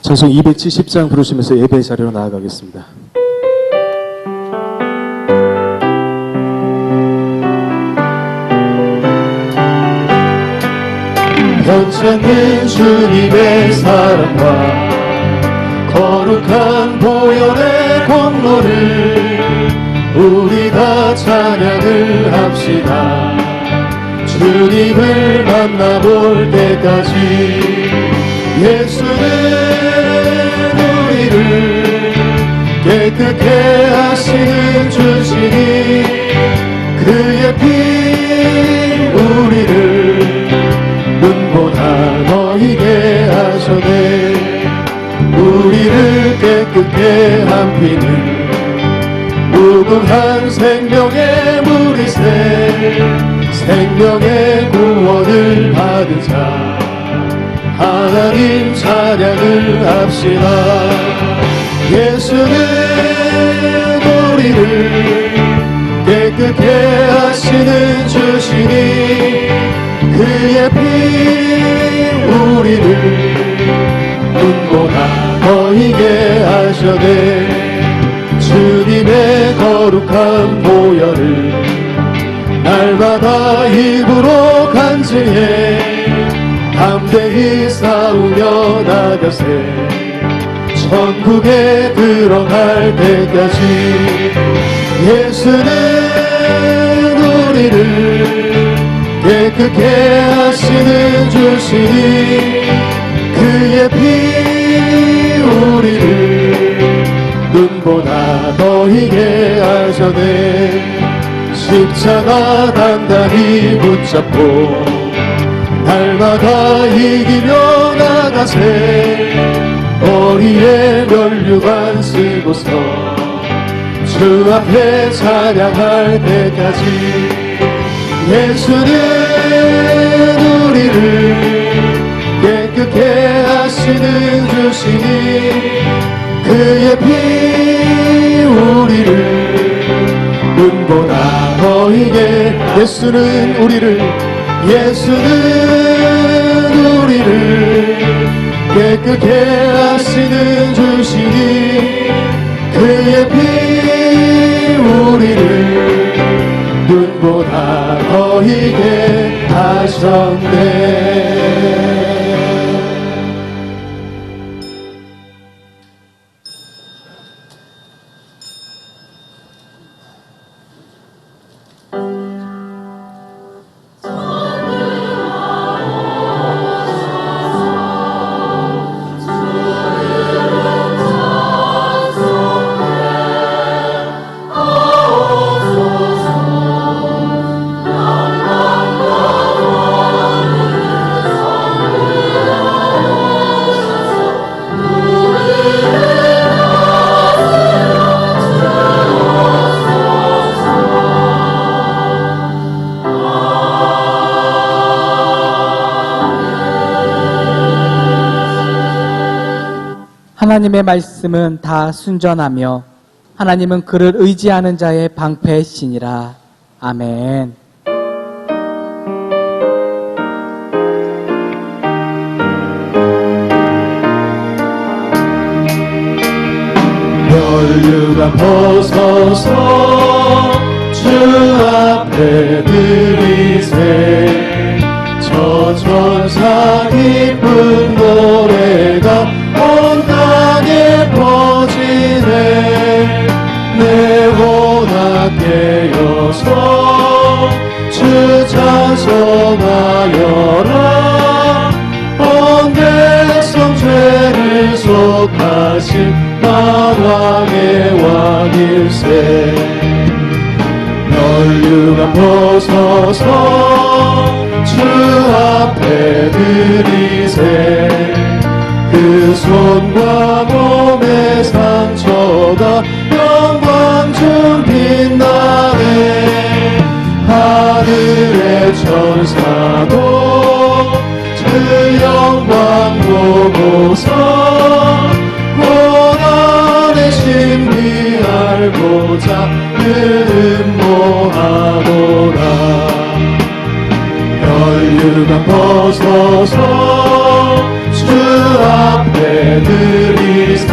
찬송 270장 부르시면서 예배 자리로 나아가겠습니다. 변찮는 주님의 사랑과 거룩한 보혈의 공로를 우리 다 찬양을 합시다. 주님을 만나볼 때까지 예수는 우리를 깨끗게 하시는 주시니 그의 피 우리를 눈보다 너희게 하셔네. 우리를 깨끗게 한 피는 무궁한 생명의 물이세. 생명의 구원을 받은 자 하나님 찬양을 합시다. 예수는 우리를 깨끗게 하시는 주시니 그의 피 우리를 눈보다 너희게 하셔네. 주님의 거룩한 보혈을 날마다 입으로 간증해 담대히 싸우며 나가세. 천국에 들어갈 때까지 예수는 우리를 깨끗게 하시는 주시니 그의 피 우리를 눈보다 너희게 하셔네. 십자가 단단히 붙잡고 날마다 이기며 나가세. 머리에 면류관 쓰고서 주 앞에 찬양할 때까지 예수는 우리를 깨끗게 하시는 주시니 그의 피 우리를 눈보다 너희게. 예수는 우리를 깨끗게 하시는 주시니 그의 피 우리를 눈보다 너희게 하셨네. 하나님의 말씀은 다 순전하며 하나님은 그를 의지하는 자의 방패시니라. 아멘. 면류관 벗어서 주 앞에 드리세. 저 천사 기쁜 노래가 온 땅에 퍼지네. 내 혼아 깨어서 주 찬송하여라. 온 백성 죄를 속하신 만왕의 왕일세. 면류관 벗어서 주 앞에 드리세. 그 손과 몸의 상처가 영광 중 빛나네. 하늘의 천사도 그 영광 보고서 고난의 신비 알고자 음모하노라. 면류관 벗어서 주 앞에 예배드리세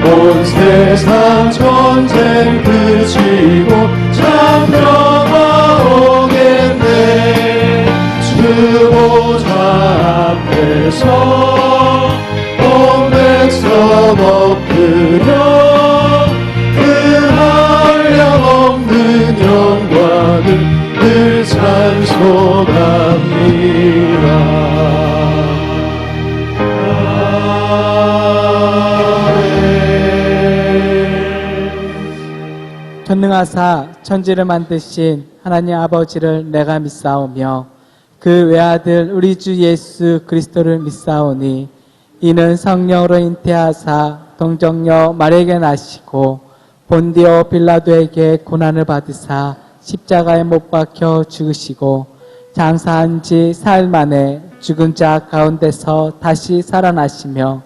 온 세상 전쟁 그치고 참 평화 오겠네 주 보좌 앞에서 온 백성 엎드려 그 한량없는 영광을 늘 찬송합니다. 전능하사 천지를 만드신 하나님 아버지를 내가 믿사오며 그 외아들 우리 주 예수 그리스도를 믿사오니 이는 성령으로 잉태하사 동정녀 마리아에게 나시고 본디오 빌라도에게 고난을 받으사 십자가에 못 박혀 죽으시고 장사한 지 사흘 만에 죽은 자 가운데서 다시 살아나시며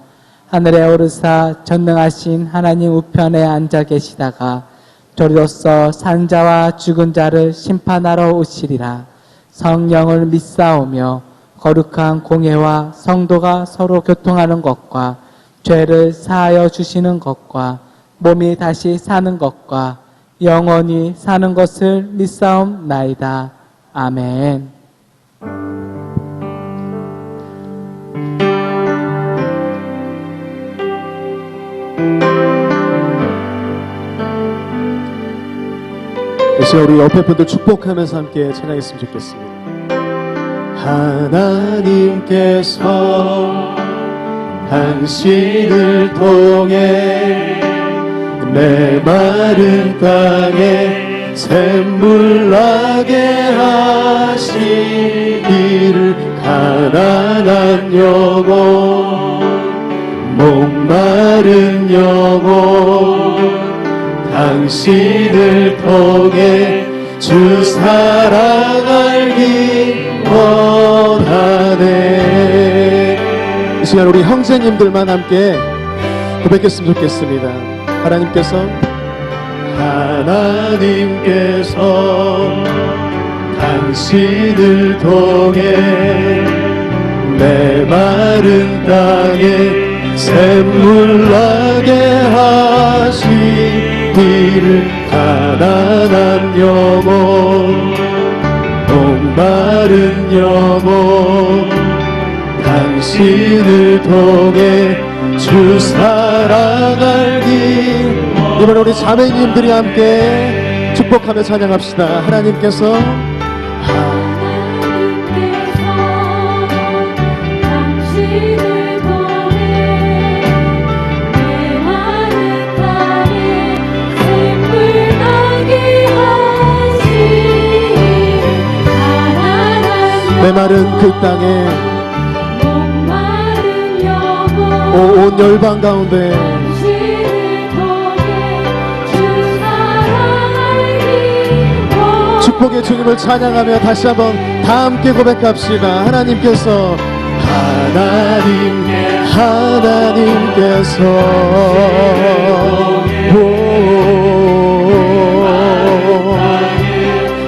하늘에 오르사 전능하신 하나님 우편에 앉아 계시다가 저리로서 산자와 죽은 자를 심판하러 오시리라. 성령을 믿사오며 거룩한 공예와 성도가 서로 교통하는 것과 죄를 사하여 주시는 것과 몸이 다시 사는 것과 영원히 사는 것을 믿사옵나이다. 아멘. 이 시간 우리 옆에 분들 축복하면서 함께 찬양했으면 좋겠습니다. 하나님께서 당신을 통해 메마른 땅에 샘물 나게 하시기를 가난한 영혼 목마른 영혼 당신을 통해 주 사랑 알기 원하네. 이 시간 우리 형제님들만 함께 고백했으면 좋겠습니다. 하나님께서 당신을 통해 메마른 땅에 샘물 나게 하시기를 가난한 영혼 목마른 영혼 당신을 통해 주 사랑 알기. 이번 우리 자매님들이 함께 축복하며 찬양합시다. 하나님께서 당신을 통해 메마른 땅에 샘물 나게 하시니 가난한 메마른 그 땅에 목마른 영혼 온 열방 가운데 당신을 통해 주 사랑 알기 원 축복의 주님을 찬양하며 다시 한번 다 함께 고백합시다. 하나님께서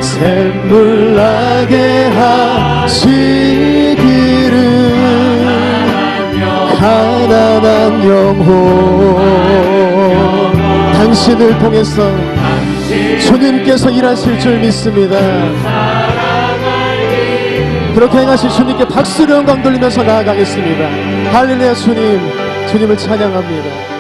샘물 나게 하시기를 가난한 영혼 당신을 통해서 주님께서 일하실 줄 믿습니다. 그렇게 행하실 주님께 박수를 영광 돌리면서 나아가겠습니다. 할렐루야. 주님을 찬양합니다.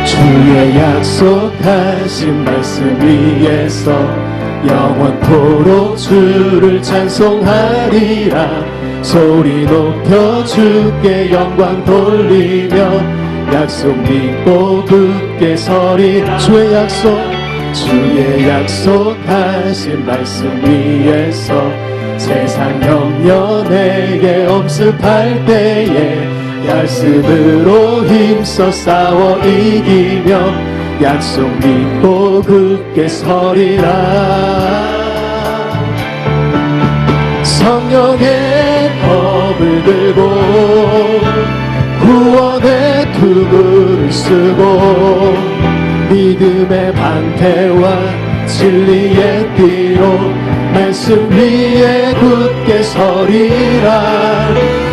주의 약속하신 말씀 위에서 영원토록 주를 찬송하리라. 소리 높여 주께 영광 돌리며 약속 믿고 굳게 서리라. 주의 약속하신 말씀 위에서 세상 영년에게 엄습할 때에 말씀으로 힘써 싸워 이기며 약속 믿고 굳게 서리라. 성령의 법을 들고 구원의 투구를 쓰고 믿음의 방패와 진리의 띠로 말씀 위에 굳게 서리라.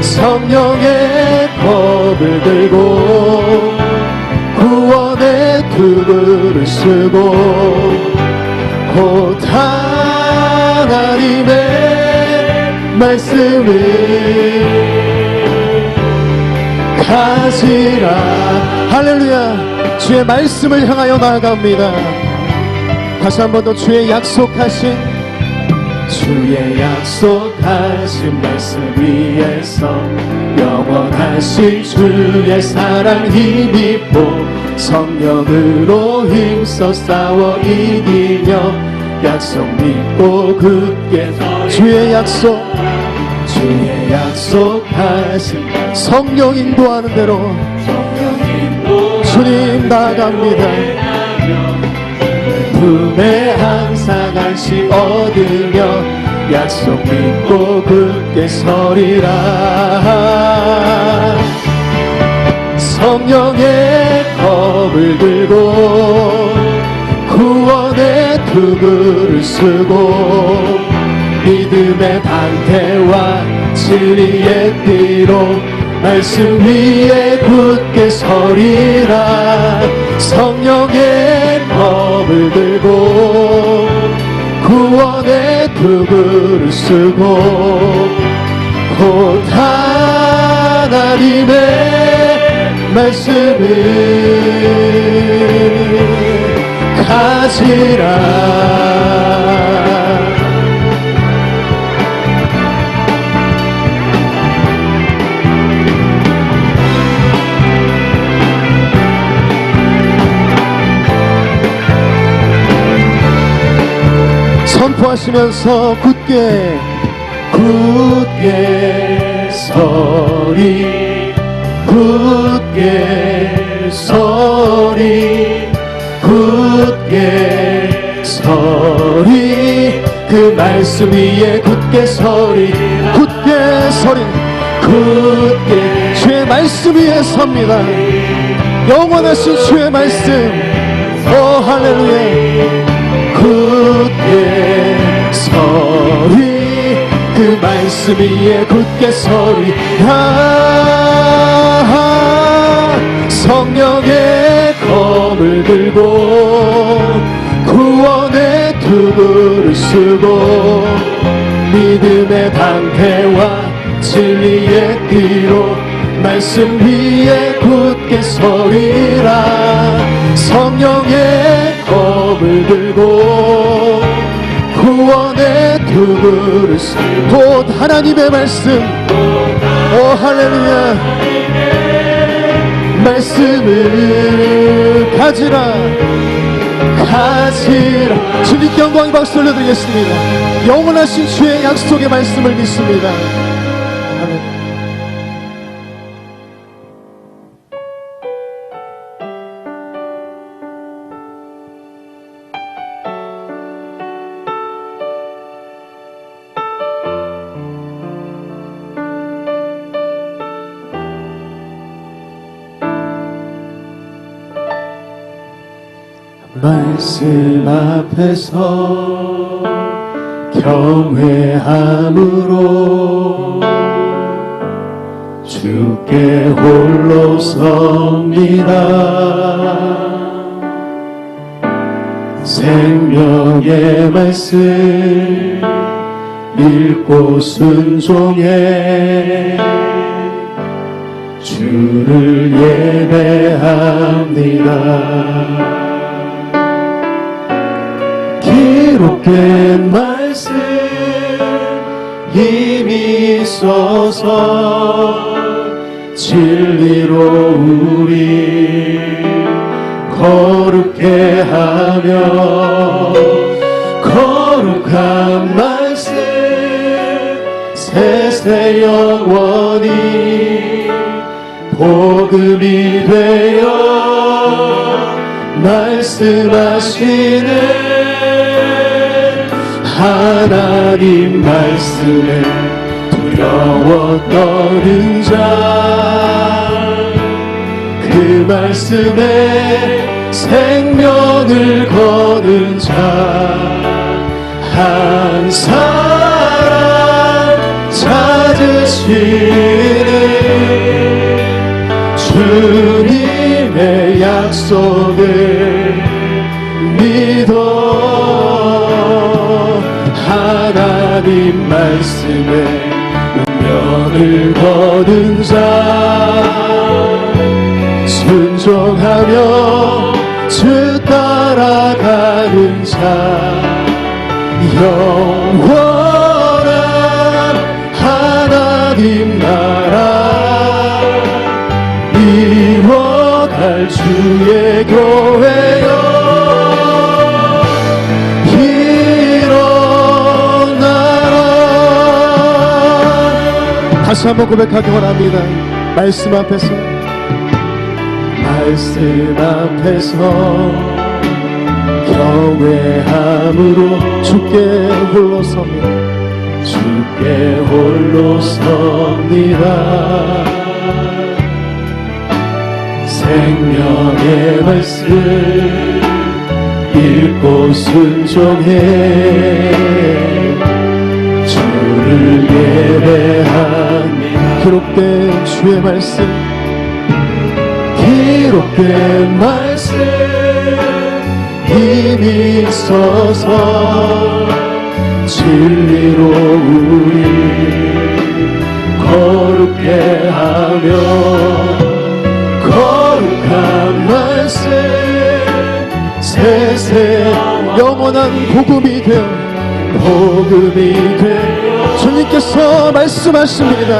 성령의 법을 들고 구원의 투구를 쓰고 곧 하나님의 말씀을 가지라. 할렐루야. 주의 말씀을 향하여 나아갑니다. 다시 한 번 더 주의 약속하신 말씀 위에서 영원하신 주의 사랑 힘입고 성령으로 힘써 싸워 이기며 약속 믿고 굳게 주의 약속하신 성령 인도하는 대로 주님 나아갑니다. 품에 항상 안식 얻으며 약속 믿고 굳게 서리라. 성령의 겁을 들고 구원의 투구를 쓰고 믿음의 방패와 진리의 띠로 말씀 위에 굳게 서리라. 성령의 법을 들고 구원의 투구를 쓰고 곧 하나님의 말씀을 가지라. 선포하시면서 굳게 서리 굳게 서리 굳게 서리 그 말씀 위에 굳게 서리 굳게 서리 굳게 주의 말씀 위에 섭니다. 영원하신 주의 말씀. 오 할렐루야. 굳게 서리 그 말씀 위에 굳게 서리. 성령의 검을 들고 구원의 투구를 쓰고 믿음의 방패와 진리의 띠로 말씀 위에 굳게 서리라. 성령의 검을 들고 구원의 투구를 쓰고 곧 하나님의 말씀. 오 할렐루야. 말씀을 가지라. 주님께 영광의 박수 올려드리겠습니다. 영원하신 주의 약속의 말씀을 믿습니다. 아멘. 말씀 앞에서 경외함으로 주께 홀로 섭니다. 생명의 말씀 읽고 순종해 주를 예배합니다. 기록된 말씀 힘이 있어서 진리로 우리 거룩해 하며 거룩한 말씀 세세 영원히 복음이 되어 말씀하시네. 하나님 말씀에 두려워 떠는 자, 그 말씀에 생명을 거는 자 한 사람 찾으시니 주님의 약속을 믿어. 하나님 말씀에 운명을 거는 자, 순종하며 주 따라가는 자, 영원한 하나님 나라 이뤄갈 주의 교회여 일어나라. 다시 한번 고백하기 원합니다. 말씀 앞에서 경외함으로 주께 홀로 섭니다. 주께 홀로 섭니다. 생명의 말씀 읽고 순종해 주를 예배합니다. 기록된 주의 말씀, 기록된 말씀 힘이 있어서 진리로 우리 거룩해 하며 거룩한 말씀 세세 영원한 복음이 되어 복음이 되어 주님께서 말씀하십니다.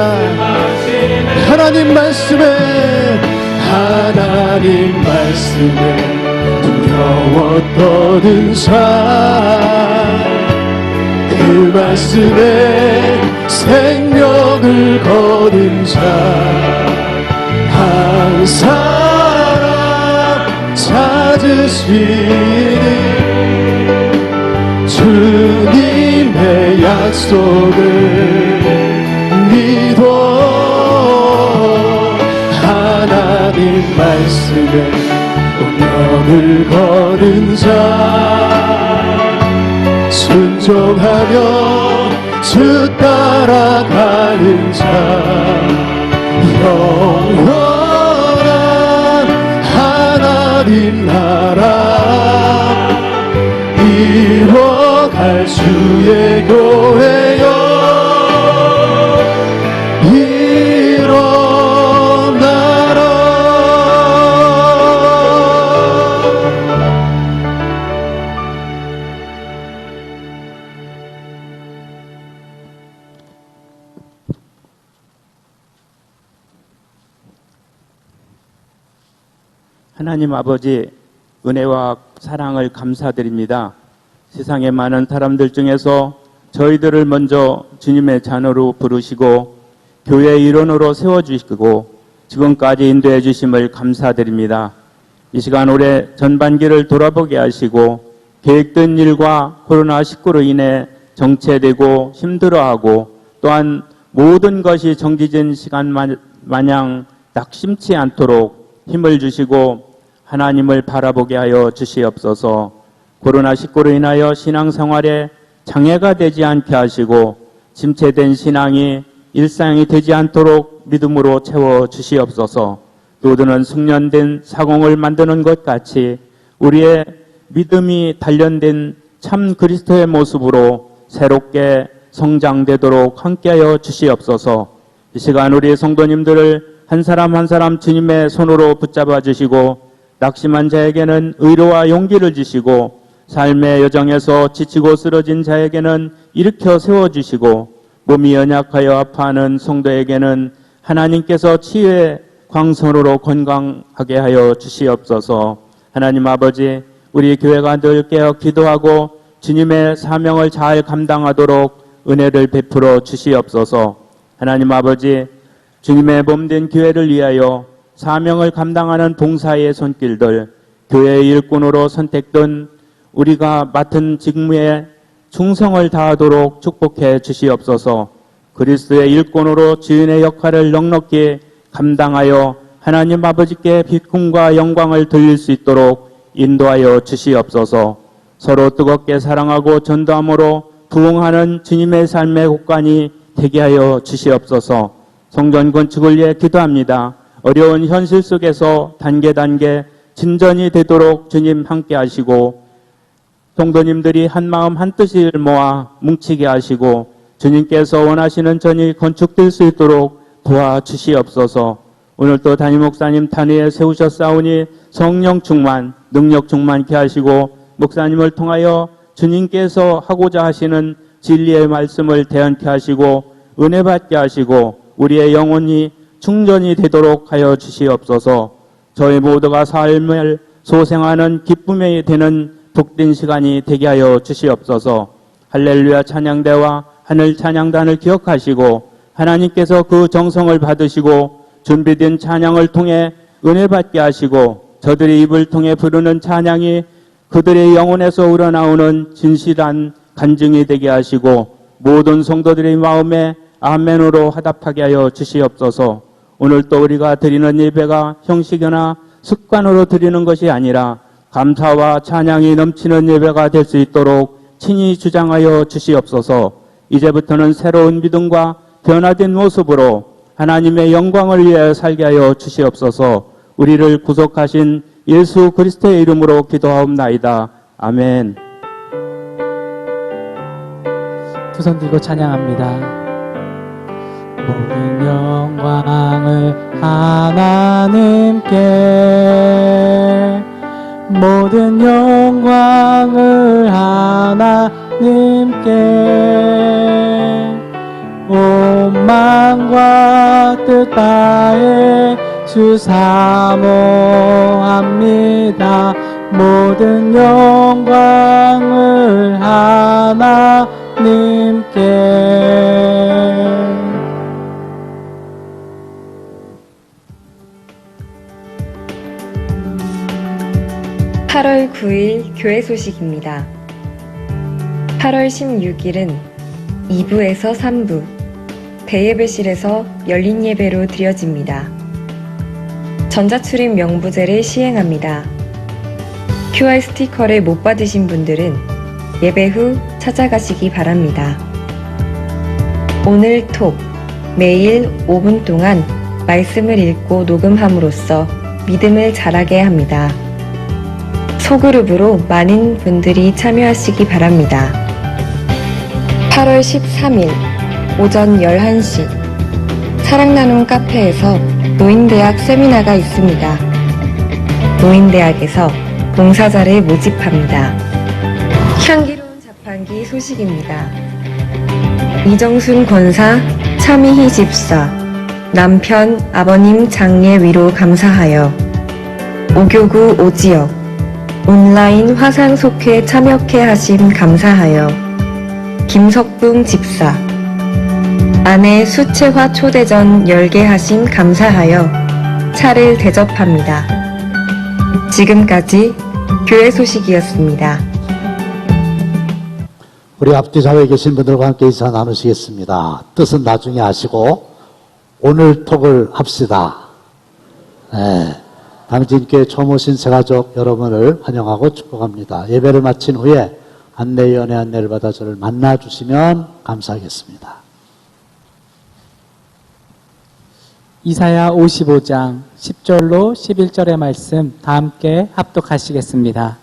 하나님 말씀에 하나님 말씀에 두려워 떠는 자, 그 말씀에 생명을 거는 자 한 사람 찾으시니 주님의 약속을 믿어. 하나님 말씀에 운명을 거는 자, 순종하며 주 따라가는 자, 영원한 하나님 나라 이뤄갈 주의 교회여 하나님 아버지, 은혜와 사랑을 감사드립니다. 세상의 많은 사람들 중에서 저희들을 먼저 주님의 자녀로 부르시고 교회의 일원으로 세워주시고 지금까지 인도해 주심을 감사드립니다. 이 시간 올해 전반기를 돌아보게 하시고 계획된 일과 코로나19로 인해 정체되고 힘들어하고 또한 모든 것이 정지된 시간 마냥 낙심치 않도록 힘을 주시고 하나님을 바라보게 하여 주시옵소서. 코로나19로 인하여 신앙생활에 장애가 되지 않게 하시고 침체된 신앙이 일상이 되지 않도록 믿음으로 채워 주시옵소서. 노드는 숙련된 사공을 만드는 것 같이 우리의 믿음이 단련된 참 그리스도의 모습으로 새롭게 성장되도록 함께하여 주시옵소서. 이 시간 우리 성도님들을 한 사람 한 사람 주님의 손으로 붙잡아 주시고 낙심한 자에게는 의로와 용기를 주시고 삶의 여정에서 지치고 쓰러진 자에게는 일으켜 세워주시고 몸이 연약하여 아파하는 성도에게는 하나님께서 치유의 광선으로 건강하게 하여 주시옵소서. 하나님 아버지, 우리 교회가 늘 깨어 기도하고 주님의 사명을 잘 감당하도록 은혜를 베풀어 주시옵소서. 하나님 아버지, 주님의 몸된 교회를 위하여 사명을 감당하는 봉사의 손길들 교회의 일꾼으로 선택된 우리가 맡은 직무에 충성을 다하도록 축복해 주시옵소서. 그리스도의 일꾼으로 주인의 역할을 넉넉히 감당하여 하나님 아버지께 비품과 영광을 돌릴 수 있도록 인도하여 주시옵소서. 서로 뜨겁게 사랑하고 전도함으로 부흥하는 주님의 삶의 곳간이 되게 하여 주시옵소서. 성전 건축을 위해 기도합니다. 어려운 현실 속에서 단계 진전이 되도록 주님 함께 하시고 성도님들이 한마음 한뜻을 모아 뭉치게 하시고 주님께서 원하시는 전이 건축될 수 있도록 도와주시옵소서. 오늘도 담임 목사님 단위에 세우셨사오니 성령 충만, 능력 충만케 하시고 목사님을 통하여 주님께서 하고자 하시는 진리의 말씀을 대언케 하시고 은혜 받게 하시고 우리의 영혼이 충전이 되도록 하여 주시옵소서. 저희 모두가 삶을 소생하는 기쁨이 되는 복된 시간이 되게 하여 주시옵소서. 할렐루야 찬양대와 하늘 찬양단을 기억하시고 하나님께서 그 정성을 받으시고 준비된 찬양을 통해 은혜 받게 하시고 저들의 입을 통해 부르는 찬양이 그들의 영혼에서 우러나오는 진실한 간증이 되게 하시고 모든 성도들의 마음에 아멘으로 화답하게 하여 주시옵소서. 오늘 또 우리가 드리는 예배가 형식이나 습관으로 드리는 것이 아니라 감사와 찬양이 넘치는 예배가 될 수 있도록 친히 주장하여 주시옵소서. 이제부터는 새로운 믿음과 변화된 모습으로 하나님의 영광을 위해 살게 하여 주시옵소서. 우리를 구속하신 예수 그리스도의 이름으로 기도하옵나이다. 아멘. 두 손 들고 찬양합니다. 모든 영광을 하나님께, 모든 영광을 하나님께, 온 마음과 뜻 다해 주 사모합니다. 모든 영광을 하나님께. 8월 9일 교회 소식입니다. 8월 16일은 2부에서 3부 대예배실에서 열린 예배로 드려집니다. 전자출입 명부제를 시행합니다. QR 스티커를 못 받으신 분들은 예배 후 찾아가시기 바랍니다. 오늘 톡 매일 5분 동안 말씀을 읽고 녹음함으로써 믿음을 자라게 합니다. 소그룹으로 많은 분들이 참여하시기 바랍니다. 8월 13일 오전 11시 사랑나눔 카페에서 노인대학 세미나가 있습니다. 노인대학에서 봉사자를 모집합니다. 향기로운 자판기 소식입니다. 이정순 권사, 차미희 집사, 남편, 아버님 장례 위로 감사하여 오교구 오지역 온라인 화상 속회 참여케 하심 감사하여 김석붕 집사, 아내 수채화 초대전 열게 하심 감사하여 차를 대접합니다. 지금까지 교회 소식이었습니다. 우리 앞뒤 좌우에 계신 분들과 함께 인사 나누시겠습니다. 뜻은 나중에 하시고 오늘 톡을 합시다. 네. 당진교회 처음 오신 새가족 여러분을 환영하고 축복합니다. 예배를 마친 후에 안내위원회 안내를 받아 저를 만나주시면 감사하겠습니다. 이사야 55장 10절로 11절의 말씀 다 함께 합독하시겠습니다.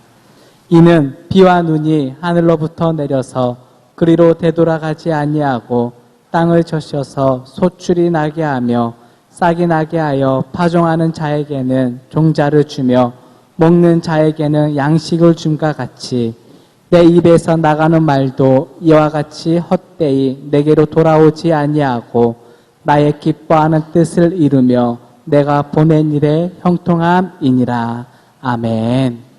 이는 비와 눈이 하늘로부터 내려서 그리로 되돌아가지 아니하고 땅을 적셔서 소출이 나게 하며 싹이 나게 하여 파종하는 자에게는 종자를 주며 먹는 자에게는 양식을 줌과 같이 내 입에서 나가는 말도 이와 같이 헛되이 내게로 돌아오지 아니하고 나의 기뻐하는 뜻을 이루며 내가 보낸 일에 형통함이니라. 아멘.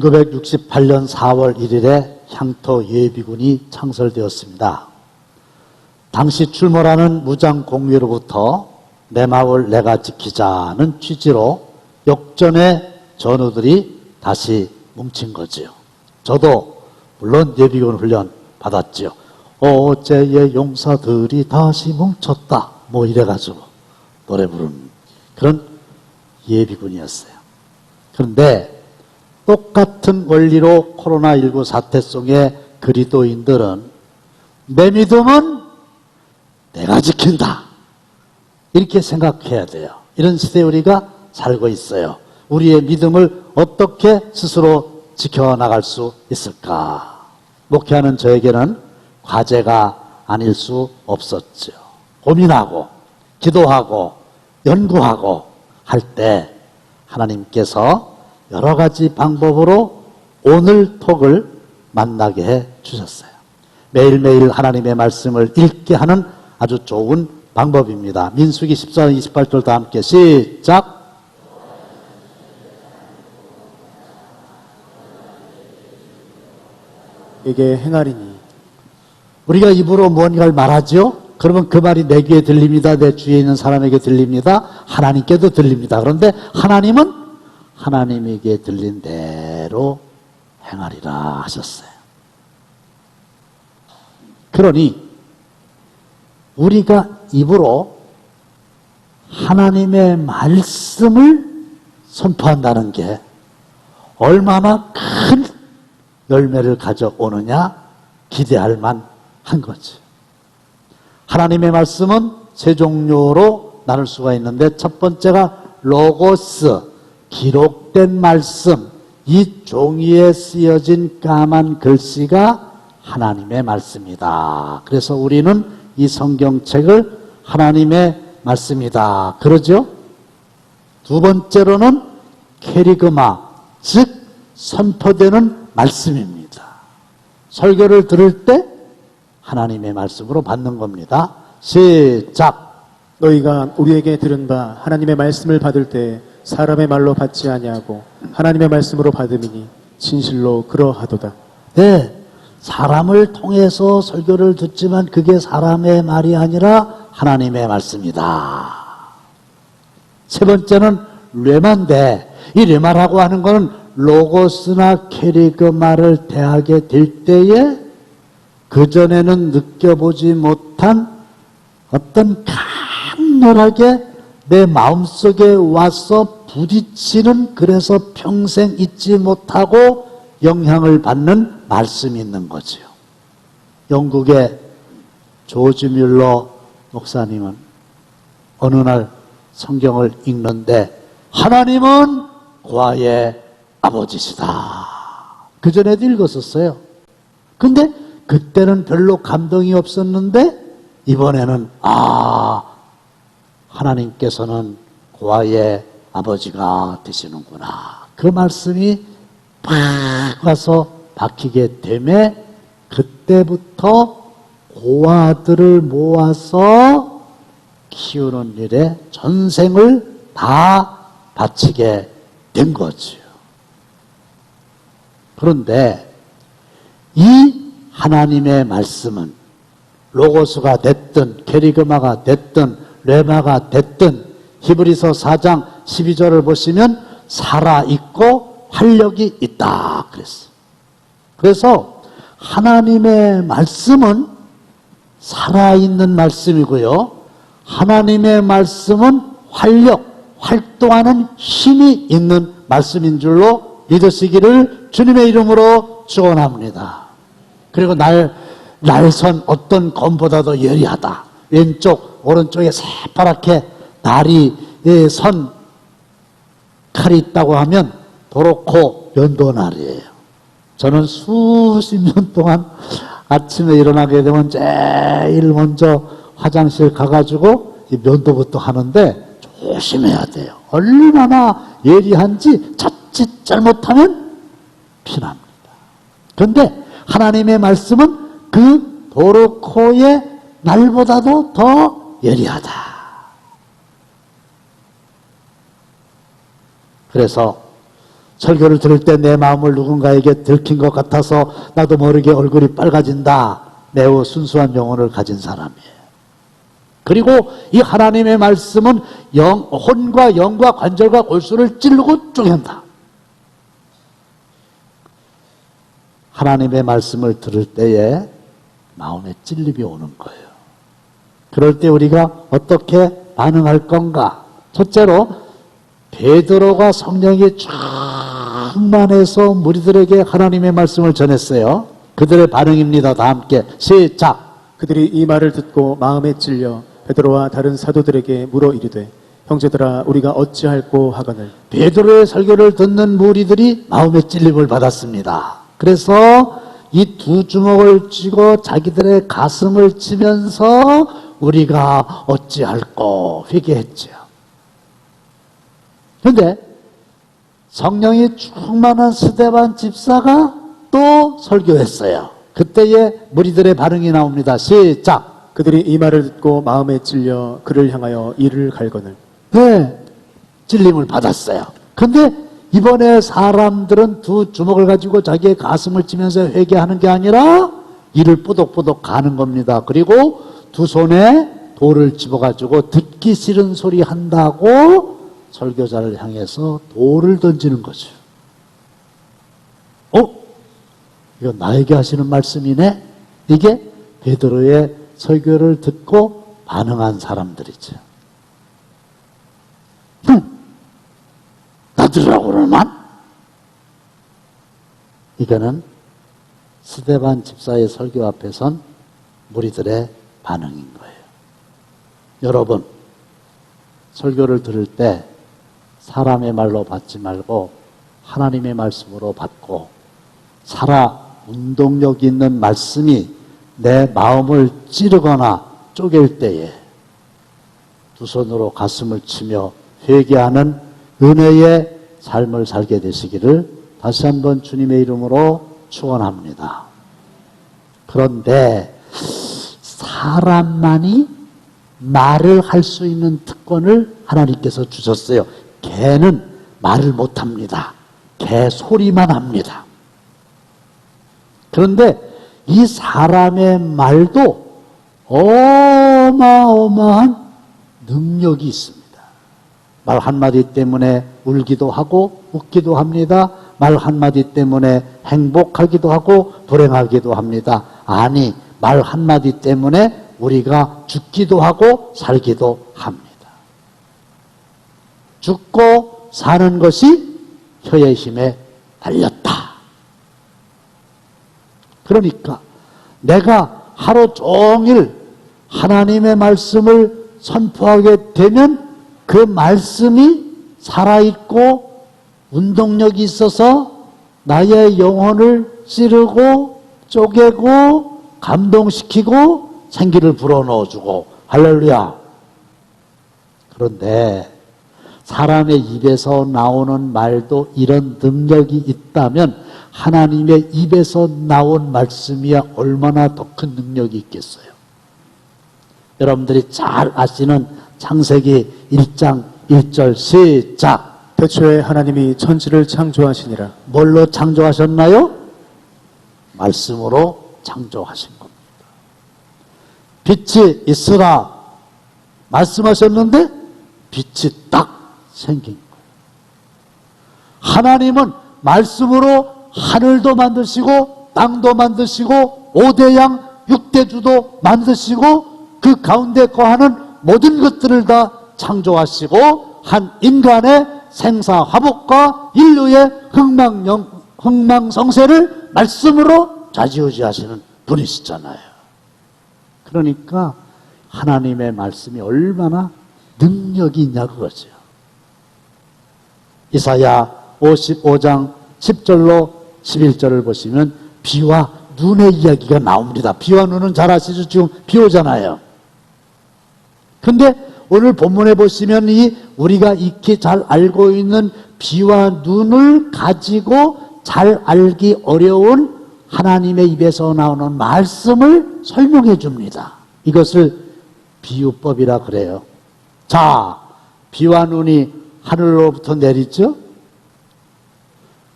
1968년 4월 1일에 향토 예비군이 창설되었습니다. 당시 출몰하는 무장 공위로부터 내 마을 내가 지키자는 취지로 역전의 전우들이 다시 뭉친 거지요. 저도 물론 예비군 훈련 받았지요. 어제의 용사들이 다시 뭉쳤다. 뭐 이래가지고 노래 부르는 그런 예비군이었어요. 그런데 똑같은 원리로 코로나19 사태 속에 그리스도인들은 내 믿음은 내가 지킨다. 이렇게 생각해야 돼요. 이런 시대에 우리가 살고 있어요. 우리의 믿음을 어떻게 스스로 지켜나갈 수 있을까? 목회하는 저에게는 과제가 아닐 수 없었죠. 고민하고 기도하고 연구하고 할 때 하나님께서 여러 가지 방법으로 오늘 톡을 만나게 해 주셨어요. 매일매일 하나님의 말씀을 읽게 하는 아주 좋은 방법입니다. 민수기 14장 28절 다 함께 시작. 에게 행하리니. 우리가 입으로 무언가를 말하죠? 그러면 그 말이 내 귀에 들립니다. 내 주위에 있는 사람에게 들립니다. 하나님께도 들립니다. 그런데 하나님은 하나님에게 들린 대로 행하리라 하셨어요. 그러니 우리가 입으로 하나님의 말씀을 선포한다는 게 얼마나 큰 열매를 가져오느냐 기대할 만한 거지. 하나님의 말씀은 세 종류로 나눌 수가 있는데 첫 번째가 로고스, 기록된 말씀. 이 종이에 쓰여진 까만 글씨가 하나님의 말씀이다. 그래서 우리는 이 성경책을 하나님의 말씀이다. 그러죠? 두 번째로는 캐리그마, 즉 선포되는 말씀입니다. 설교를 들을 때 하나님의 말씀으로 받는 겁니다. 시작. 너희가 우리에게 들은 바 하나님의 말씀을 받을 때 사람의 말로 받지 아니하고 하나님의 말씀으로 받음이니 진실로 그러하도다. 네, 사람을 통해서 설교를 듣지만 그게 사람의 말이 아니라 하나님의 말씀이다. 세 번째는 뢰마인데 이 뢰마라고 하는 것은 로고스나 캐리그마를 대하게 될 때에 그전에는 느껴보지 못한 어떤 강렬하게 내 마음속에 와서 부딪히는, 그래서 평생 잊지 못하고 영향을 받는 말씀이 있는 거죠. 영국의 조지 뮬러 목사님은 어느 날 성경을 읽는데 하나님은 고아의 아버지시다. 그전에도 읽었었어요. 근데 그때는 별로 감동이 없었는데 이번에는 하나님께서는 고아의 아버지가 되시는구나. 그 말씀이 팍 와서 박히게 되매 그때부터 고아들을 모아서 키우는 일에 전생을 다 바치게 된 거지요. 그런데 이 하나님의 말씀은 로고스가 됐든 캐리그마가 됐든 레마가 됐든 히브리서 4장 12절을 보시면 살아있고 활력이 있다 그랬어. 그래서 하나님의 말씀은 살아있는 말씀이고요. 하나님의 말씀은 활동하는 힘이 있는 말씀인 줄로 믿으시기를 주님의 이름으로 축원합니다. 그리고 날선 어떤 검보다도 예리하다. 왼쪽 오른쪽에 새파랗게 날이 선 칼이 있다고 하면 도로코 면도날이에요. 저는 수십 년 동안 아침에 일어나게 되면 제일 먼저 화장실 가가지고 면도부터 하는데 조심해야 돼요. 얼마나 예리한지 자칫 잘못하면 피납니다. 그런데 하나님의 말씀은 그 도로코의 날보다도 더 예리하다. 그래서 설교를 들을 때 내 마음을 누군가에게 들킨 것 같아서 나도 모르게 얼굴이 빨개진다. 매우 순수한 영혼을 가진 사람이에요. 그리고 이 하나님의 말씀은 혼과 영과 관절과 골수를 찌르고 쪼갠다. 하나님의 말씀을 들을 때에 마음에 찔림이 오는 거예요. 그럴 때 우리가 어떻게 반응할 건가? 첫째로 베드로가 성령이 충만해서 무리들에게 하나님의 말씀을 전했어요. 그들의 반응입니다. 다 함께 시작. 그들이 이 말을 듣고 마음에 찔려 베드로와 다른 사도들에게 물어 이르되 형제들아 우리가 어찌할꼬 하거늘. 베드로의 설교를 듣는 무리들이 마음의 찔림을 받았습니다. 그래서 이 두 주먹을 쥐고 자기들의 가슴을 치면서 우리가 어찌할꼬 회개했죠. 그런데 성령이 충만한 스데반 집사가 또 설교했어요. 그때에 무리들의 반응이 나옵니다. 시작. 그들이 이 말을 듣고 마음에 찔려 그를 향하여 이를 갈거늘. 네, 찔림을 받았어요. 근데 이번에 사람들은 두 주먹을 가지고 자기의 가슴을 치면서 회개하는 게 아니라 이를 뽀독뽀독 가는 겁니다. 그리고 두 손에 돌을 집어가지고 듣기 싫은 소리 한다고 설교자를 향해서 돌을 던지는 거죠. 이거 나에게 하시는 말씀이네? 이게 베드로의 설교를 듣고 반응한 사람들이죠. 나들으라고 그러만? 이거는 스데반 집사의 설교 앞에 선 무리들의 반응인 거예요. 여러분, 설교를 들을 때 사람의 말로 받지 말고 하나님의 말씀으로 받고 운동력 있는 말씀이 내 마음을 찌르거나 쪼갤 때에 두 손으로 가슴을 치며 회개하는 은혜의 삶을 살게 되시기를 다시 한번 주님의 이름으로 축원합니다. 그런데 사람만이 말을 할 수 있는 특권을 하나님께서 주셨어요. 개는 말을 못합니다. 개 소리만 합니다. 그런데 이 사람의 말도 어마어마한 능력이 있습니다. 말 한마디 때문에 울기도 하고 웃기도 합니다. 말 한마디 때문에 행복하기도 하고 불행하기도 합니다. 아니, 말 한마디 때문에 우리가 죽기도 하고 살기도 합니다. 죽고 사는 것이 혀의 힘에 달렸다. 그러니까 내가 하루 종일 하나님의 말씀을 선포하게 되면 그 말씀이 살아있고 운동력이 있어서 나의 영혼을 찌르고 쪼개고 감동시키고 생기를 불어넣어주고 할렐루야. 그런데 사람의 입에서 나오는 말도 이런 능력이 있다면 하나님의 입에서 나온 말씀이야 얼마나 더 큰 능력이 있겠어요. 여러분들이 잘 아시는 창세기 1장 1절 시작. 태초에 하나님이 천지를 창조하시니라. 뭘로 창조하셨나요? 말씀으로 창조하신 겁니다. 빛이 있으라 말씀하셨는데 빛이 딱 생긴 거예요. 하나님은 말씀으로 하늘도 만드시고 땅도 만드시고 5대양 6대주도 만드시고 그 가운데 거하는 모든 것들을 다 창조하시고 한 인간의 생사화복과 인류의 흥망성쇠를 말씀으로 좌지우지하시는 분이시잖아요. 그러니까 하나님의 말씀이 얼마나 능력이 있냐 그거죠. 이사야 55장 10절로 11절을 보시면 비와 눈의 이야기가 나옵니다. 비와 눈은 잘 아시죠? 지금 비 오잖아요. 근데 오늘 본문에 보시면 우리가 익히 잘 알고 있는 비와 눈을 가지고 잘 알기 어려운 하나님의 입에서 나오는 말씀을 설명해 줍니다. 이것을 비유법이라 그래요. 자, 비와 눈이 하늘로부터 내리죠?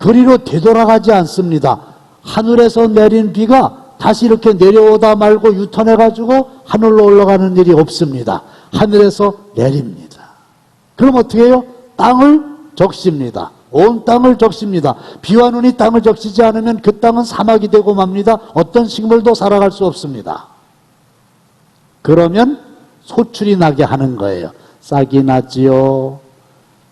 그리로 되돌아가지 않습니다. 하늘에서 내린 비가 다시 이렇게 내려오다 말고 유턴해가지고 하늘로 올라가는 일이 없습니다. 하늘에서 내립니다. 그럼 어떻게 해요? 땅을 적십니다. 온 땅을 적십니다. 비와 눈이 땅을 적시지 않으면 그 땅은 사막이 되고 맙니다. 어떤 식물도 살아갈 수 없습니다. 그러면 소출이 나게 하는 거예요. 싹이 나지요,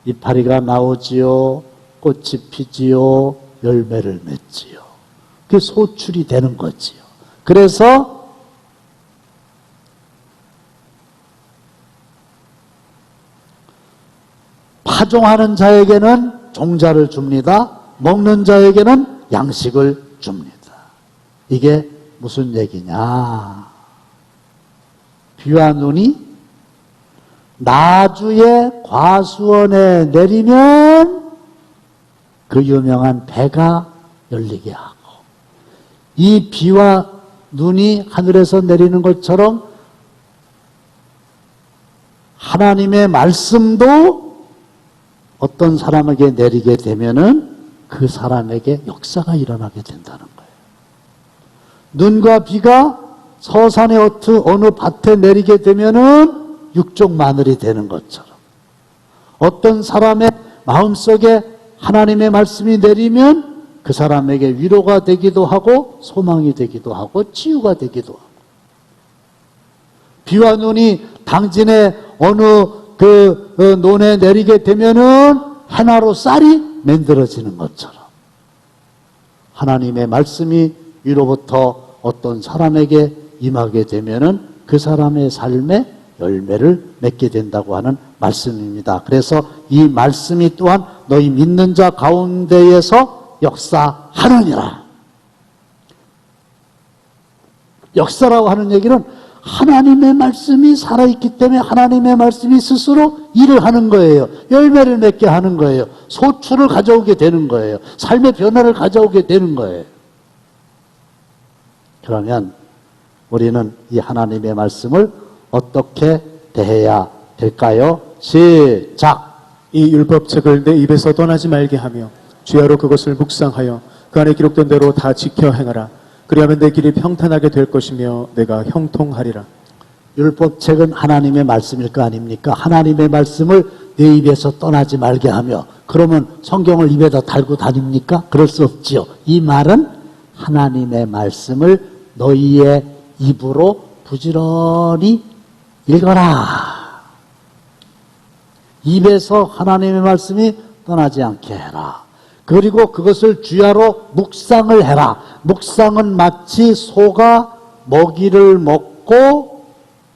이파리가 나오지요, 꽃이 피지요, 열매를 맺지요. 그게 소출이 되는 거지요. 그래서 파종하는 자에게는 종자를 줍니다. 먹는 자에게는 양식을 줍니다. 이게 무슨 얘기냐? 비와 눈이 나주의 과수원에 내리면 그 유명한 배가 열리게 하고, 이 비와 눈이 하늘에서 내리는 것처럼 하나님의 말씀도 어떤 사람에게 내리게 되면은 그 사람에게 역사가 일어나게 된다는 거예요. 눈과 비가 서산의 어느 밭에 내리게 되면은 육종 마늘이 되는 것처럼, 어떤 사람의 마음속에 하나님의 말씀이 내리면 그 사람에게 위로가 되기도 하고 소망이 되기도 하고 치유가 되기도 하고, 비와 눈이 당진의 어느 논에 내리게 되면은 해나로 쌀이 만들어지는 것처럼, 하나님의 말씀이 위로부터 어떤 사람에게 임하게 되면은 그 사람의 삶에 열매를 맺게 된다고 하는 말씀입니다. 그래서 이 말씀이 또한 너희 믿는 자 가운데에서 역사하느니라. 역사라고 하는 얘기는 하나님의 말씀이 살아있기 때문에 하나님의 말씀이 스스로 일을 하는 거예요. 열매를 맺게 하는 거예요. 소출을 가져오게 되는 거예요. 삶의 변화를 가져오게 되는 거예요. 그러면 우리는 이 하나님의 말씀을 어떻게 대해야 될까요? 시작! 이 율법책을 내 입에서 떠나지 말게 하며 주야로 그것을 묵상하여 그 안에 기록된 대로 다 지켜 행하라. 그리하면 내 길이 평탄하게 될 것이며 내가 형통하리라. 율법책은 하나님의 말씀일 거 아닙니까? 하나님의 말씀을 내 입에서 떠나지 말게 하며, 그러면 성경을 입에다 달고 다닙니까? 그럴 수 없지요. 이 말은 하나님의 말씀을 너희의 입으로 부지런히 읽어라. 입에서 하나님의 말씀이 떠나지 않게 해라. 그리고 그것을 주야로 묵상을 해라. 묵상은 마치 소가 먹이를 먹고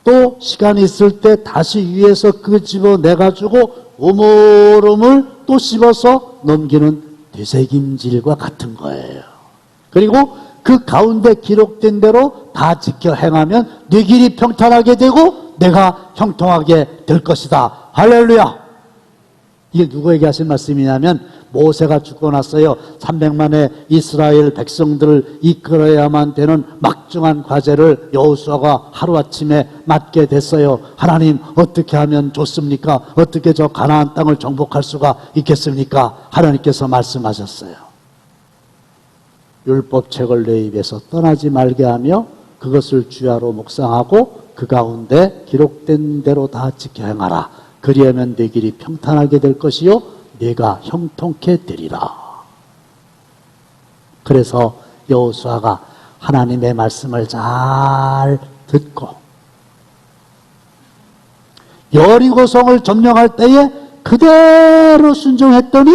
또 시간이 있을 때 다시 위에서 그 집어내가지고 우물우물 또 씹어서 넘기는 되새김질과 같은 거예요. 그리고 그 가운데 기록된 대로 다 지켜 행하면 네 길이 평탄하게 되고 내가 형통하게 될 것이다. 할렐루야! 이게 누구에게 하신 말씀이냐면, 모세가 죽고 났어요. 300만의 이스라엘 백성들을 이끌어야만 되는 막중한 과제를 여호수아가 하루아침에 맡게 됐어요. 하나님, 어떻게 하면 좋습니까? 어떻게 저 가나안 땅을 정복할 수가 있겠습니까? 하나님께서 말씀하셨어요. 율법책을 내 입에서 떠나지 말게 하며 그것을 주야로 묵상하고 그 가운데 기록된 대로 다 지켜 행하라. 그리하면 내 길이 평탄하게 될 것이요 네가 형통케 되리라. 그래서 여호수아가 하나님의 말씀을 잘 듣고 여리고성을 점령할 때에 그대로 순종했더니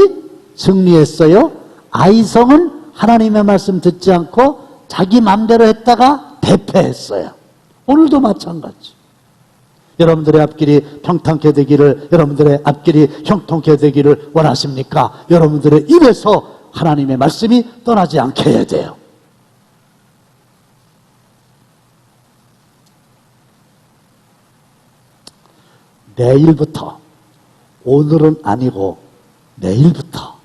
승리했어요. 아이성은 하나님의 말씀 듣지 않고 자기 맘대로 했다가 대패했어요. 오늘도 마찬가지. 여러분들의 앞길이 평탄케 되기를, 여러분들의 앞길이 형통케 되기를 원하십니까? 여러분들의 입에서 하나님의 말씀이 떠나지 않게 해야 돼요. 내일부터, 오늘은 아니고 내일부터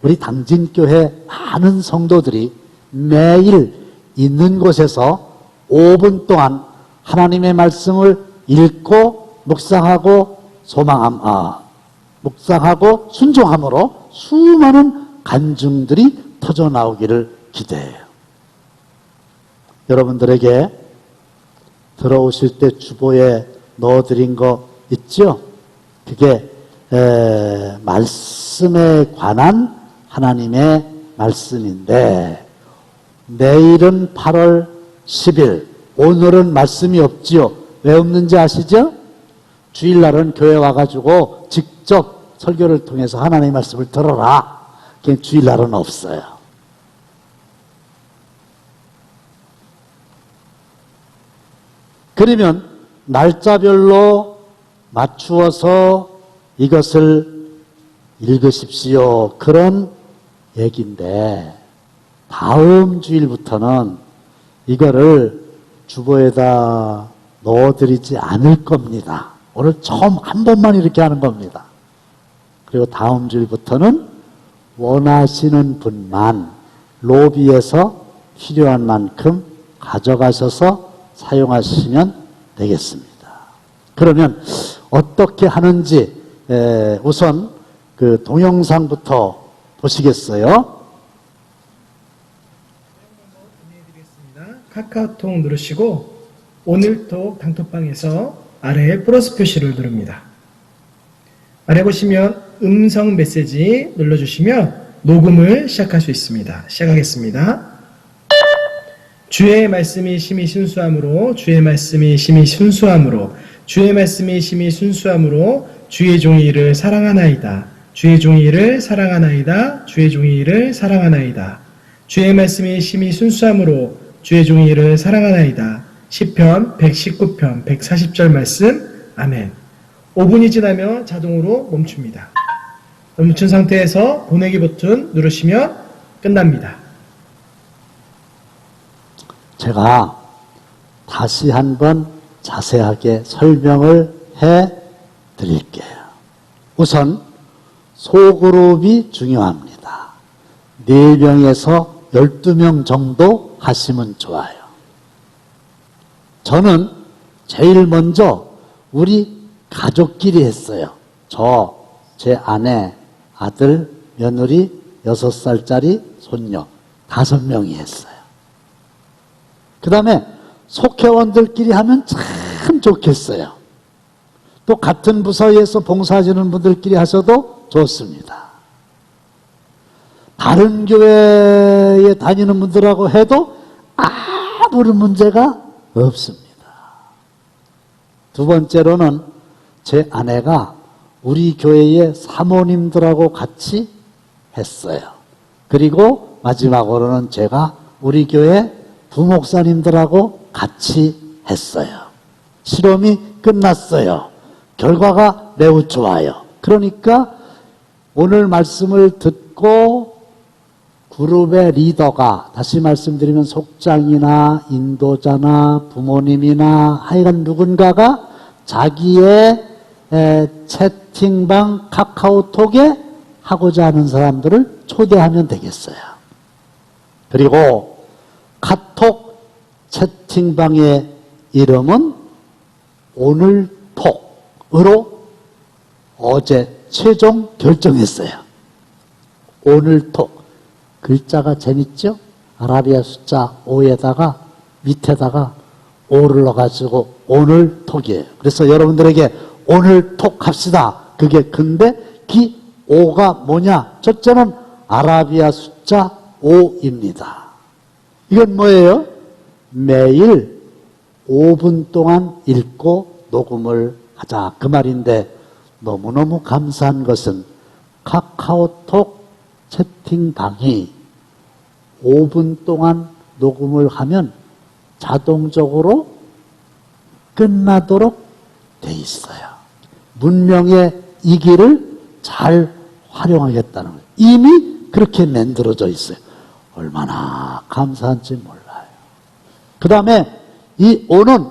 우리 당진교회 많은 성도들이 매일 있는 곳에서 5분 동안 하나님의 말씀을 읽고 묵상하고 묵상하고 순종함으로 수많은 간증들이 터져 나오기를 기대해요. 여러분들에게 들어오실 때 주보에 넣어드린 거 있죠? 그게 말씀에 관한 하나님의 말씀인데, 내일은 8월 10일, 오늘은 말씀이 없지요. 왜 없는지 아시죠? 주일날은 교회 와가지고 직접 설교를 통해서 하나님의 말씀을 들어라. 그게 주일날은 없어요. 그러면 날짜별로 맞추어서 이것을 읽으십시오. 그런 얘기인데, 다음 주일부터는 이거를 주보에다 넣어드리지 않을 겁니다. 오늘 처음 한 번만 이렇게 하는 겁니다. 그리고 다음 주일부터는 원하시는 분만 로비에서 필요한 만큼 가져가셔서 사용하시면 되겠습니다. 그러면 어떻게 하는지 우선 그 동영상부터 보시겠어요? 카카오톡 누르시고 오늘톡 단톡방에서 아래에 플러스 표시를 누릅니다. 아래 보시면 음성 메시지 눌러주시면 녹음을 시작할 수 있습니다. 시작하겠습니다. 주의 말씀이 심히 순수함으로, 주의 말씀이 심히 순수함으로, 주의 말씀이 심히 순수함으로 주의 종이 이를 사랑하나이다. 주의 종이 이를 사랑하나이다. 주의 종이 이를 사랑하나이다. 주의 말씀이 심히 순수함으로 주의 종이 이를 사랑하나이다. 시편 119편 140절 말씀. 아멘. 5분이 지나면 자동으로 멈춥니다. 멈춘 상태에서 보내기 버튼 누르시면 끝납니다. 제가 다시 한번 자세하게 설명을 해 드릴게요. 우선 소그룹이 중요합니다. 4명에서 12명 정도 하시면 좋아요. 저는 제일 먼저 우리 가족끼리 했어요. 제 아내, 아들, 며느리, 6살짜리 손녀 5명이 했어요. 그 다음에 속회원들끼리 하면 참 좋겠어요. 또 같은 부서에서 봉사하시는 분들끼리 하셔도 좋습니다. 다른 교회에 다니는 분들하고 해도 아무런 문제가 없습니다. 두 번째로는 제 아내가 우리 교회의 사모님들하고 같이 했어요. 그리고 마지막으로는 제가 우리 교회 부목사님들하고 같이 했어요. 실험이 끝났어요. 결과가 매우 좋아요. 그러니까 오늘 말씀을 듣고 그룹의 리더가, 다시 말씀드리면 속장이나 인도자나 부모님이나 하여간 누군가가 자기의 채팅방 카카오톡에 하고자 하는 사람들을 초대하면 되겠어요. 그리고 카톡 채팅방의 이름은 오늘톡으로 어제 최종 결정했어요. 오늘톡. 글자가 재밌죠? 아라비아 숫자 5에다가 밑에다가 5를 넣어가지고 오늘톡이에요. 그래서 여러분들에게 오늘톡 합시다. 그게 근데 기 5가 뭐냐? 첫째는 아라비아 숫자 5입니다. 이건 뭐예요? 매일 5분 동안 읽고 녹음을 하자. 그 말인데 너무너무 감사한 것은 카카오톡 채팅방이 5분 동안 녹음을 하면 자동적으로 끝나도록 돼 있어요. 문명의 이 길을 잘 활용하겠다는 거예요. 이미 그렇게 만들어져 있어요. 얼마나 감사한지 몰라요. 그 다음에 이 오는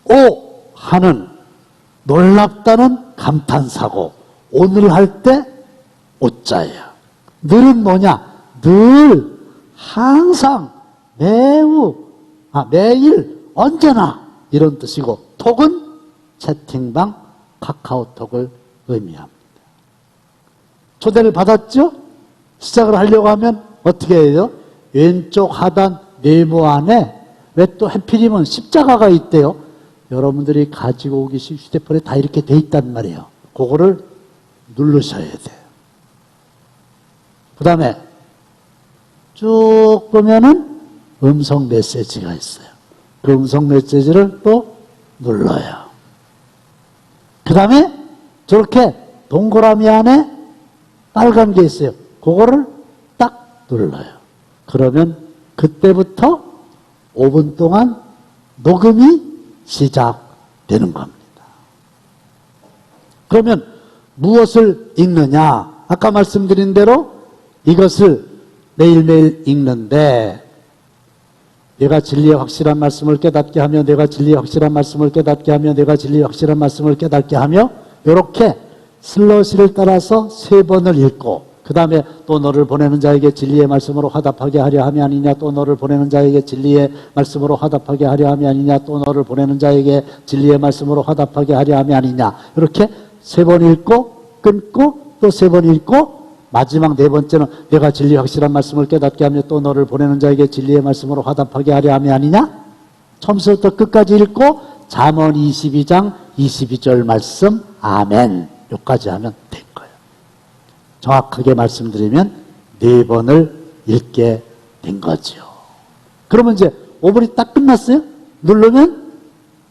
오 하는 놀랍다는 감탄사고, 오늘 할 때 오자예요. 늘은 뭐냐? 늘, 항상, 매일, 언제나 이런 뜻이고, 톡은 채팅방, 카카오톡을 의미합니다. 초대를 받았죠? 시작을 하려고 하면 어떻게 해요? 왼쪽 하단 네모 안에 왜 또 해필이면 십자가가 있대요. 여러분들이 가지고 오기 휴대폰에 다 이렇게 돼 있단 말이에요. 그거를 누르셔야 돼요. 그 다음에 쭉 보면은 음성 메시지가 있어요. 그 음성 메시지를 또 눌러요. 그 다음에 저렇게 동그라미 안에 빨간 게 있어요. 그거를 딱 눌러요. 그러면 그때부터 5분 동안 녹음이 시작되는 겁니다. 그러면 무엇을 읽느냐? 아까 말씀드린 대로 이것을 매일매일 읽는데 내가 진리의 확실한 말씀을 깨닫게 하며 내가 진리의 확실한 말씀을 깨닫게 하며 내가 진리의 확실한 말씀을 깨닫게 하며 이렇게 슬러시를 따라서 3번을 읽고 그 다음에 또 너를 보내는 자에게 진리의 말씀으로 화답하게 하려 함이 아니냐 또 너를 보내는 자에게 진리의 말씀으로 화답하게 하려 함이 아니냐 또 너를 보내는 자에게 진리의 말씀으로 화답하게 하려 함이 아니냐 이렇게 3번 읽고 끊고 또 3번 읽고 마지막 4번째는 내가 진리의 확실한 말씀을 깨닫게 하며 또 너를 보내는 자에게 진리의 말씀으로 화답하게 하려 함이 아니냐 처음부터 끝까지 읽고 잠언 22장 22절 말씀 아멘 여기까지 하면 된 거예요. 정확하게 말씀드리면 4번을 읽게 된 거죠. 그러면 이제 5번이 딱 끝났어요. 누르면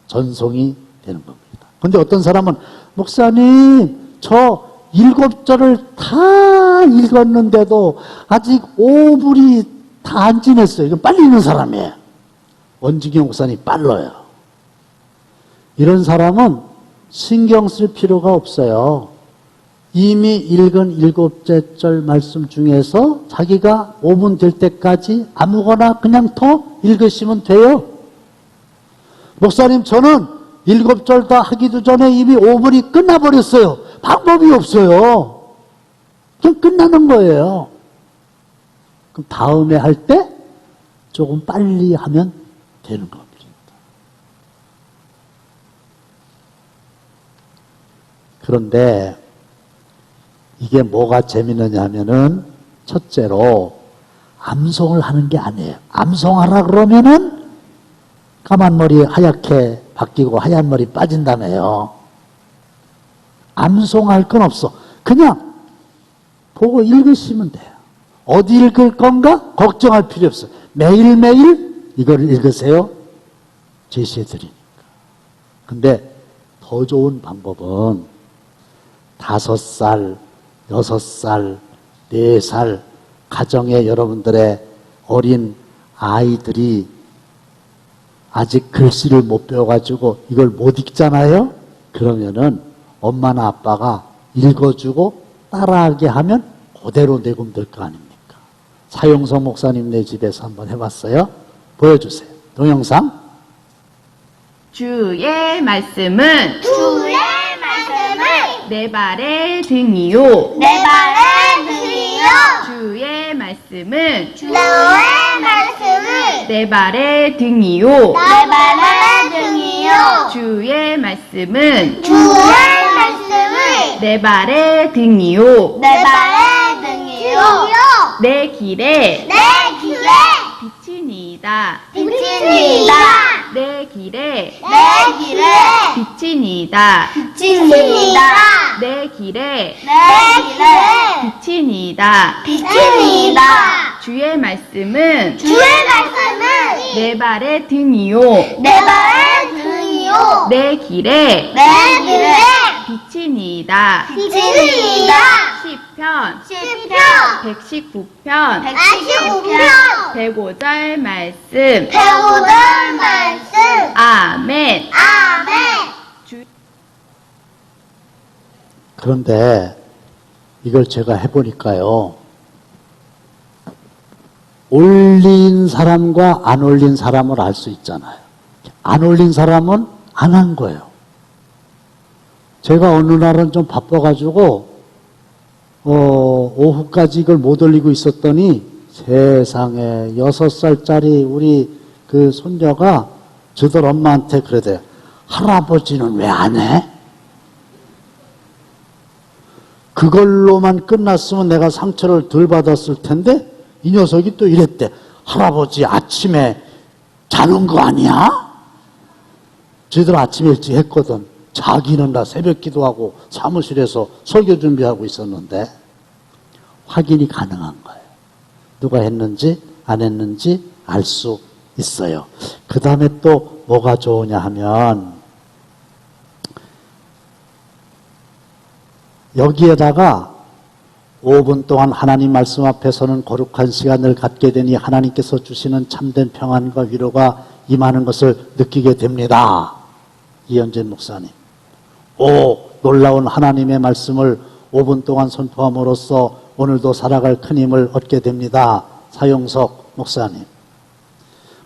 전송이 되는 겁니다. 그런데 어떤 사람은 목사님 저 7절을 다 읽었는데도 아직 5분이 다 안 지냈어요. 이건 빨리 읽는 사람이에요. 원주경 목사님 빨라요. 이런 사람은 신경 쓸 필요가 없어요. 이미 읽은 7절 말씀 중에서 자기가 5분 될 때까지 아무거나 그냥 더 읽으시면 돼요. 목사님 저는 7절 다 하기도 전에 이미 5분이 끝나버렸어요. 방법이 없어요. 그냥 끝나는 거예요. 그럼 다음에 할 때 조금 빨리 하면 되는 겁니다. 그런데 이게 뭐가 재미있느냐 하면은 첫째로 암송을 하는 게 아니에요. 암송하라 그러면은 까만 머리 하얗게 바뀌고 하얀 머리 빠진다며요. 암송할 건 없어. 그냥 보고 읽으시면 돼요. 어디 읽을 건가? 걱정할 필요 없어요. 매일매일 이걸 읽으세요. 제시해 드리니까. 근데 더 좋은 방법은 5살, 6살, 4살 가정에 여러분들의 어린 아이들이 아직 글씨를 못 배워가지고 이걸 못 읽잖아요? 그러면은 엄마나 아빠가 읽어주고 따라하게 하면 그대로 내공될 거 아닙니까? 사용성 목사님네 집에서 한번 해봤어요. 보여주세요. 동영상. 주의 말씀은 내 발의 등이요. 내 발의 등이요. 주의 말씀은 내 발의 등이요. 내 발의 등이요. 주의 말씀은 내 발의 등이요. 내 발의 등이요. 내 길에 빛이니이다. 빛이니이다. 내 길에 빛이니이다. 빛이니이다. 내 길에 빛이니이다. 빛이니이다. 주의 말씀은 주의 말씀은 내 발의 등이요. 내 발의 등이요. 내 길에 빛이니이다. 빛이니이다. 시편 119편 105절 말씀 아멘. 그런데 이걸 제가 해보니까요. 올린 사람과 안 올린 사람을 알 수 있잖아요. 안 올린 사람은 안 한 거예요. 제가 어느 날은 좀 바빠가지고 오후까지 이걸 못 올리고 있었더니 세상에 6살짜리 우리 그 손녀가 저들 엄마한테 그러대요. 할아버지는 왜 안 해? 그걸로만 끝났으면 내가 상처를 덜 받았을 텐데 이 녀석이 또 이랬대. 할아버지 아침에 자는 거 아니야? 저희들 아침에 일찍 했거든. 자기는 나 새벽 기도하고 사무실에서 설교 준비하고 있었는데 확인이 가능한 거예요. 누가 했는지 안 했는지 알 수 있어요. 그 다음에 또 뭐가 좋으냐 하면 여기에다가 5분 동안 하나님 말씀 앞에서는 거룩한 시간을 갖게 되니 하나님께서 주시는 참된 평안과 위로가 임하는 것을 느끼게 됩니다. 이현진 목사님. 놀라운 하나님의 말씀을 5분 동안 선포함으로써 오늘도 살아갈 큰 힘을 얻게 됩니다. 사용석 목사님.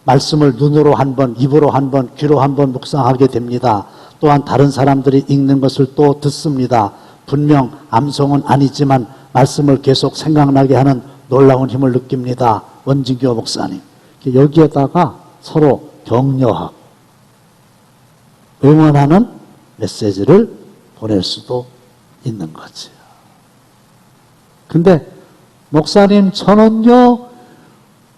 말씀을 눈으로 한 번, 입으로 한 번, 귀로 한 번 묵상하게 됩니다. 또한 다른 사람들이 읽는 것을 또 듣습니다. 분명 암송은 아니지만 말씀을 계속 생각나게 하는 놀라운 힘을 느낍니다. 원진교 목사님. 여기에다가 서로 격려하고 응원하는 메시지를 보낼 수도 있는 거죠. 근데 목사님 저는요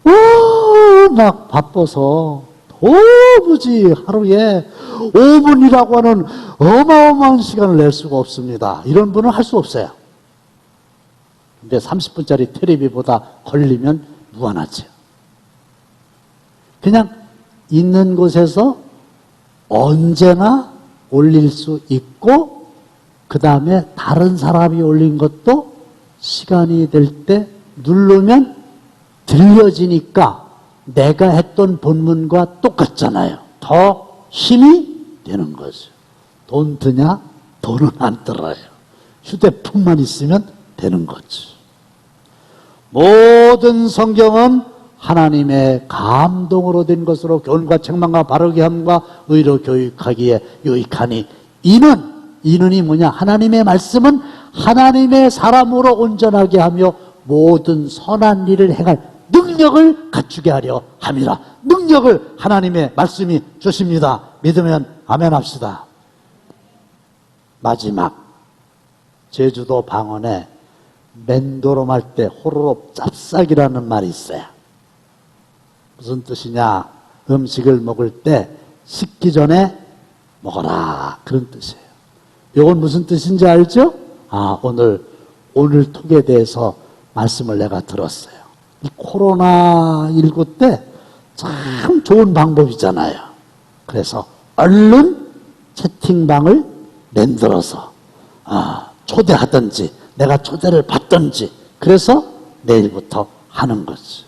워낙 바빠서 도무지 하루에 5분이라고 하는 어마어마한 시간을 낼 수가 없습니다. 이런 분은 할 수 없어요. 근데 30분짜리 테레비보다 걸리면 무한하죠. 그냥 있는 곳에서 언제나 올릴 수 있고 그 다음에 다른 사람이 올린 것도 시간이 될 때 누르면 들려지니까 내가 했던 본문과 똑같잖아요. 더 힘이 되는 거죠. 돈 드냐? 돈은 안 들어요. 휴대폰만 있으면 되는 거죠. 모든 성경은 하나님의 감동으로 된 것으로 교훈과 책망과 바르게 함과 의로 교육하기에 유익하니 이는이 뭐냐? 하나님의 말씀은 하나님의 사람으로 온전하게 하며 모든 선한 일을 행할 능력을 갖추게 하려 함이라. 능력을 하나님의 말씀이 주십니다. 믿으면 아멘 합시다. 마지막 제주도 방언에 맨도로 말 때 호로록 짭싹이라는 말이 있어요. 무슨 뜻이냐? 음식을 먹을 때 식기 전에 먹어라, 그런 뜻이에요. 이건 무슨 뜻인지 알죠? 오늘 톡에 대해서 말씀을 내가 들었어요. 이 코로나19 때 참 좋은 방법이잖아요. 그래서 얼른 채팅방을 만들어서 초대하든지 내가 초대를 받든지 그래서 내일부터 하는 거지.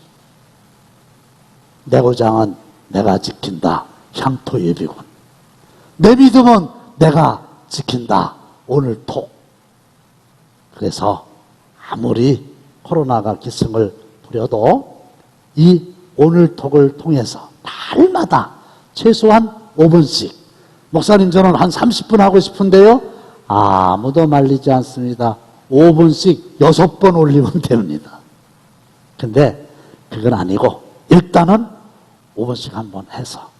내 고장은 내가 지킨다. 향토 예비군. 내 믿음은 내가 지킨다. 오늘 톡. 그래서 아무리 코로나가 기승을 부려도 이 오늘 톡을 통해서 날마다 최소한 5분씩 목사님 저는 한 30분 하고 싶은데요. 아무도 말리지 않습니다. 5분씩 6번 올리면 됩니다. 근데 그건 아니고 일단은 5분씩 한번 해서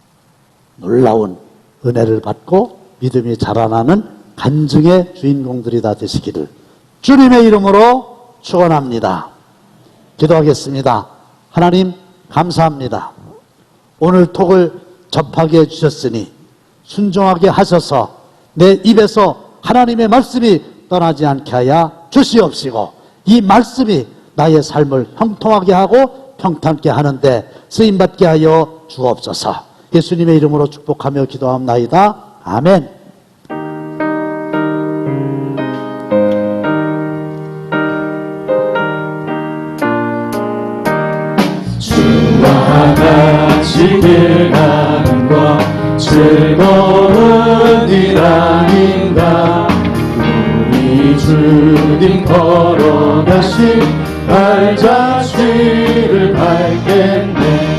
놀라운 은혜를 받고 믿음이 자라나는 간증의 주인공들이 다 되시기를 주님의 이름으로 축원합니다. 기도하겠습니다. 하나님 감사합니다. 오늘 톡을 접하게 해주셨으니 순종하게 하셔서 내 입에서 하나님의 말씀이 떠나지 않게 하여 주시옵시고 이 말씀이 나의 삶을 형통하게 하고 평탄케 하는데 쓰임받게 하여 주옵소서. 예수님의 이름으로 축복하며 기도합나이다. 아멘. 같이 길가는과 즐거운 일 아닌가. 우리 주님 걸어가신 발자취를 밟겠네.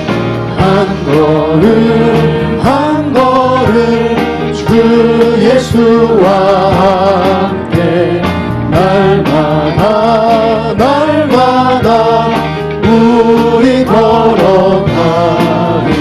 한 걸음 한 걸음 주 예수와 함께 날마다 날마다 우리 걸어가리.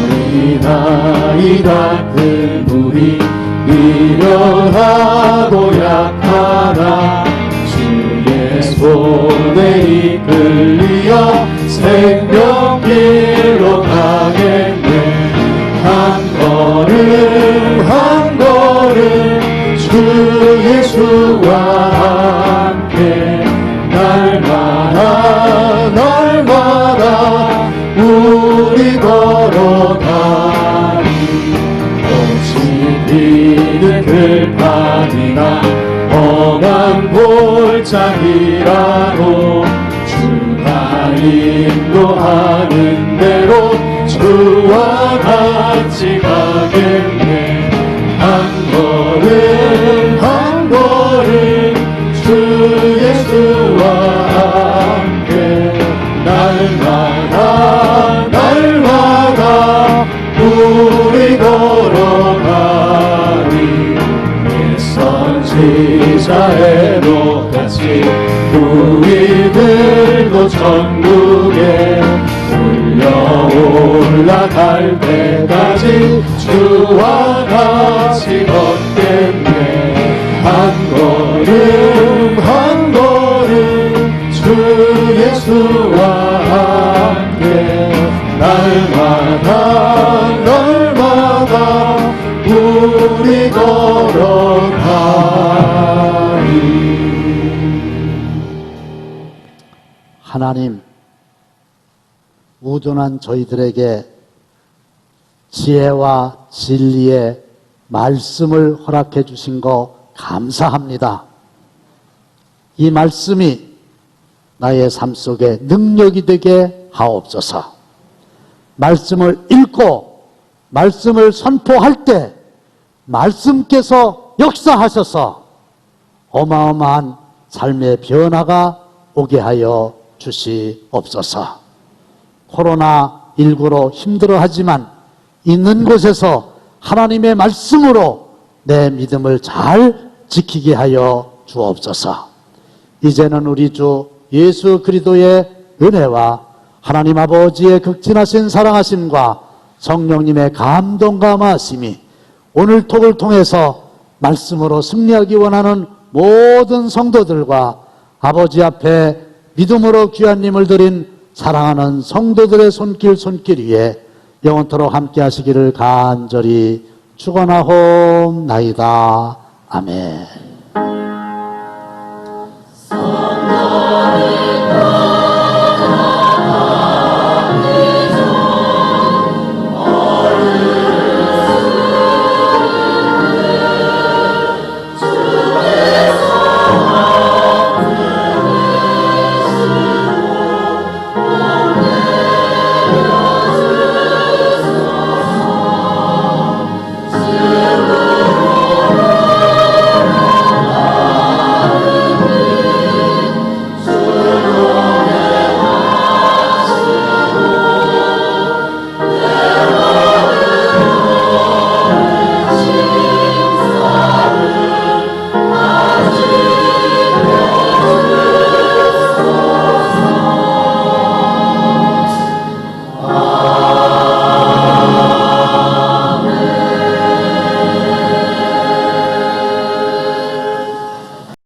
어린아이 같은 우리 미련하고 약한 날마다 주의 손에 이끌리어 생명길로 가겠네. 한 걸음 한 걸음 주 예수와 함께 날마다 날마다 우리 걸어가리. 꽃이 피는 들판이나 험한 골짜기라도 주가 인도하는 대로 주와 같이 가겠네. 한 걸음 한 걸음 주 예수와 함께 날마다 날마다 우리 걸어가리. 낯선 지자의 높같이 우리들도 천국에 올려 올라갈 때까지 주와 같이 걷겠네. 한 걸음 한 걸음 주 예수와 함께 날마다 날마다 우리 걸어가리. 하나님, 우둔한 저희들에게 지혜와 진리의 말씀을 허락해 주신 거 감사합니다. 이 말씀이 나의 삶 속에 능력이 되게 하옵소서. 말씀을 읽고 말씀을 선포할 때 말씀께서 역사하셔서 어마어마한 삶의 변화가 오게 하여 주시옵소서. 코로나19로 힘들어하지만 있는 곳에서 하나님의 말씀으로 내 믿음을 잘 지키게 하여 주옵소서. 이제는 우리 주 예수 그리스도의 은혜와 하나님 아버지의 극진하신 사랑하심과 성령님의 감동과 마심이 오늘 톡을 통해서 말씀으로 승리하기 원하는 모든 성도들과 아버지 앞에 믿음으로 귀한님을 드린 사랑하는 성도들의 손길 위에 영원토록 함께 하시기를 간절히 축원하옵나이다. 아멘.